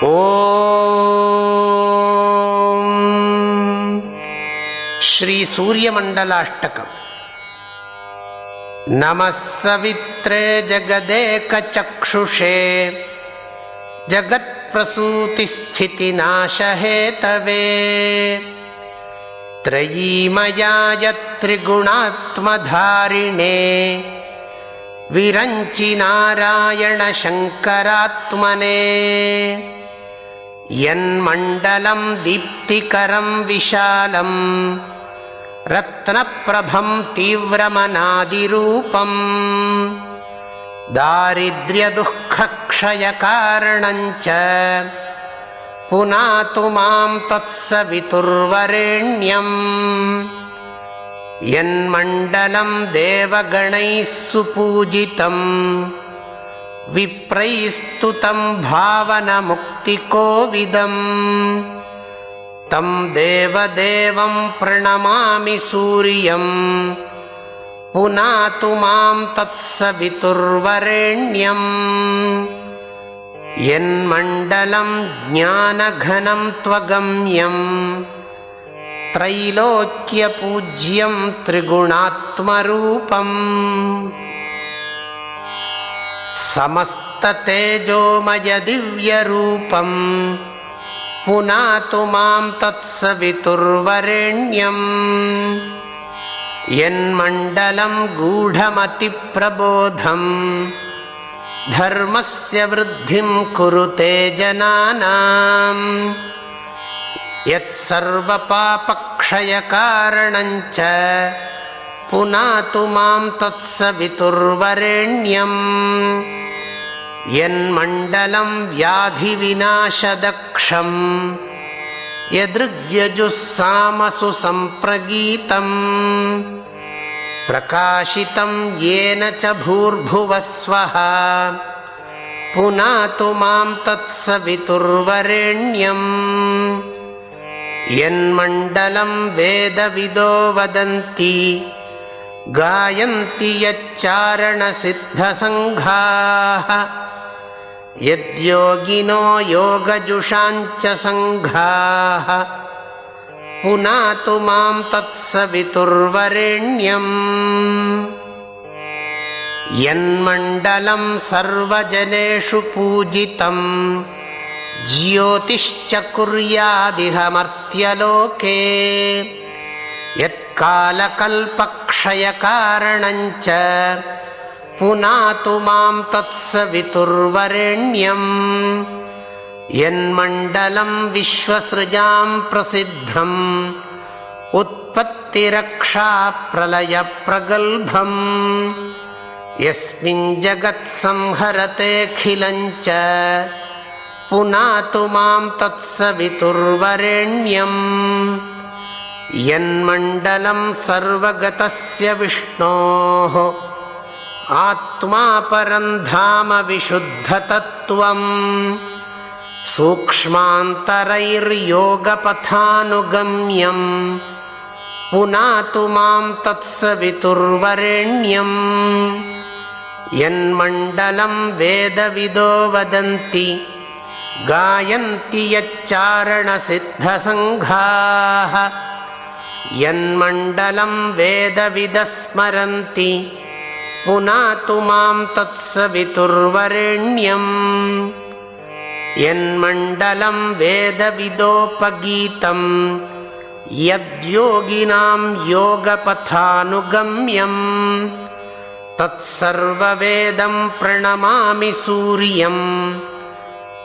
ಓಂ ಶ್ರೀ ಸೂರ್ಯಮಂಡಲಾಷ್ಟಕಂ. ನಮಃ ಸವಿತ್ರೇ ಜಗದೇಕಚಕ್ಷುಷೇ ಜಗತ್ಪ್ರಸೂತಿಸ್ಥಿತಿನಾಶಹೇತವೇ ತ್ರಯೀಮಯಾಯ ತ್ರಿಗುಣಾತ್ಮಧಾರಿಣೇ ವಿರಂಚಿ ನಾರಾಯಣ ಶಂಕರಾತ್ಮನೇ ಯನ್ಮಂಡಲಂ ದೀಪ್ತಿಕರಂ ವಿಶಾಲಂ ರತ್ನಪ್ರಭಂ ತೀವ್ರಮನಾದಿರೂಪಂ ದಾರಿದ್ರ್ಯದುಃಖಕ್ಷಯಕಾರಣಂಚ ಪುನಾತು ಮಾಂ ತತ್ಸವಿತುರ್ವರೆಣ್ಯಂ ಯನ್ಮಂಡಲಂ ದೇವಗಣೈಃ ಸುಪೂಜಿತಂ ವಿಪ್ರೈಸ್ತುತಂ ಭಾವನಮುಕ್ತಿಕೋವಿದಂ ತಂ ದೇವದೇವಂ ಪ್ರಣಮಾಮಿ ಸೂರ್ಯಂ ಪುನಾತು ಮಾಂ ತತ್ಸವಿತುರ್ವರೆಣ್ಯಂ ಯನ್ಮಂಡಲಂ ಜ್ಞಾನಘನಂ ತ್ವಗಮ್ಯಂ ತ್ರೈಲೋಕ್ಯಪೂಜ್ಯಂ ತ್ರಿಗುಣಾತ್ಮರೂಪಂ ಸಮಸ್ತತೇಜೋಮಯ ದಿವ್ಯರೂಪಂ ಪುನಾತು ಮಾಂ ತತ್ಸವಿತುರ್ವರೆಣ್ಯಂ ಯನ್ಮಂಡಲಂ ಗೂಢಮತಿಪ್ರಬೋಧಂ ಧರ್ಮಸ್ಯ ವೃದ್ಧಿಂ ಕುರುತೆ ಜನಾನಾಂ ಯತ್ಸರ್ವಪಾಪಕ್ಷಯಕಾರಣಂಚ ಪುನಾತು ಮಾಂ ತತ್ಸವಿತುರ್ವರೆಣ್ಯಂ ಯನ್ಮಂಡಲಂ ವ್ಯಾಧಿವಿನಾಶದಕ್ಷಂ ಯದೃಗ್ಯಜುಸ್ಸಾಮಸು ಸಂಪ್ರಗೀತಂ ಪ್ರಕಾಶಿತಂ ಯೇನ ಚ ಭೂರ್ಭುವಃ ಸ್ವಃ ಪುನಾತು ಮಾಂ ತತ್ಸವಿತುರ್ವರೆಣ್ಯಂ ಯನ್ಮಂಡಲಂ ವೇದವಿದೋ ವದಂತಿ ಗಾಯಂತಿ ಯಚ್ಚಾರಣಸಿದ್ಧಸಂಘಾಃ ಯದ್ಯೋಗಿನೋ ಯೋಗಜುಷಾಂಚ ಸಂಘಾಃ ಪುನಾತು ಮಾಂ ತತ್ಸವಿತುರ್ವರೆಣ್ಯಂ ಯನ್ಮಂಡಲಂ ಸರ್ವಜನೇಷು ಪೂಜಿತಂ ಜ್ಯೋತಿಶ್ಚ ಕುರ್ಯಾದಿಹ ಮರ್ತ್ಯಲೋಕೆ ಯತ್ಕಾಲಕಲ್ಪಕ್ಷಯಕಾರಣಂಚ ಪುನಾತು ಮಾಂ ತತ್ಸವಿತುರ್ವರೆಣ್ಯಂ ಯನ್ಮಂಡಲಂ ವಿಶ್ವಸೃಜಾಂ ಪ್ರಸಿದ್ಧಂ ಉತ್ಪತ್ತಿರಕ್ಷಾ ಪ್ರಲಯ ಪ್ರಗಲ್ಭಂ ಯಸ್ಮಿನ್ ಜಗತ್ ಸಂಹರತೆಖಿಲಂಚ ಪುನಾತು ಮಾಂ ತತ್ಸವಿತುರ್ವರೆಣ್ಯಂ ಯನ್ಮಂಡಲಂ ಸರ್ವಗತಸ್ಯ ವಿಷ್ಣೋಃ ಆತ್ಮಾ ಪರಂ ಧಾಮ ವಿಶುದ್ಧತತ್ವಂ ಸೂಕ್ಷ್ಮಾಂತರೈರ್ಯೋಗಪಥಾನುಗಮ್ಯಂ ಪುನಾತು ಮಾಂ ತತ್ಸವಿತುರ್ವರೆಣ್ಯಂ ಯನ್ಮಂಡಲಂ ವೇದವಿದೋ ವದಂತಿ ಗಾಯಂತಿ ಯಚ್ಚಾರಣಸಿದ್ಧಸಂಘಾಃ ಯನ್ಮಂಡಲಂ ವೇದವಿದಃ ಸ್ಮರಂತಿ ಪುನಾತು ಮಾಂ ತತ್ಸವಿತುರ್ವರೆಣ್ಯಂ ಯನ್ಮಂಡಲಂ ವೇದವಿದೋಪಗೀತಂ ಯದ್ಯೋಗಿನಾಂ ಯೋಗಪಥಾನುಗಮ್ಯಂ ತತ್ಸರ್ವವೇದಂ ಪ್ರಣಮಾಮಿ ಸೂರ್ಯಂ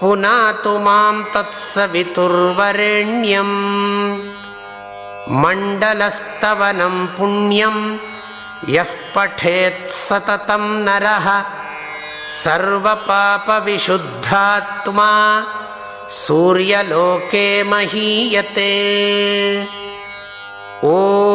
ಪುನಾತು ಮಾಂ ತತ್ಸವಿತುರ್ವರೆಣ್ಯಂ ಮಂಡಲಸ್ತವನಂ ಪುಣ್ಯಂ ಯಃ ಪಠೇತ್ ಸತತಂ ನರಃ ಸರ್ವಪಾಪವಿಶುದ್ಧಾತ್ಮಾ ಸೂರ್ಯಲೋಕೆ ಮಹೀಯತೆ. ಓಂ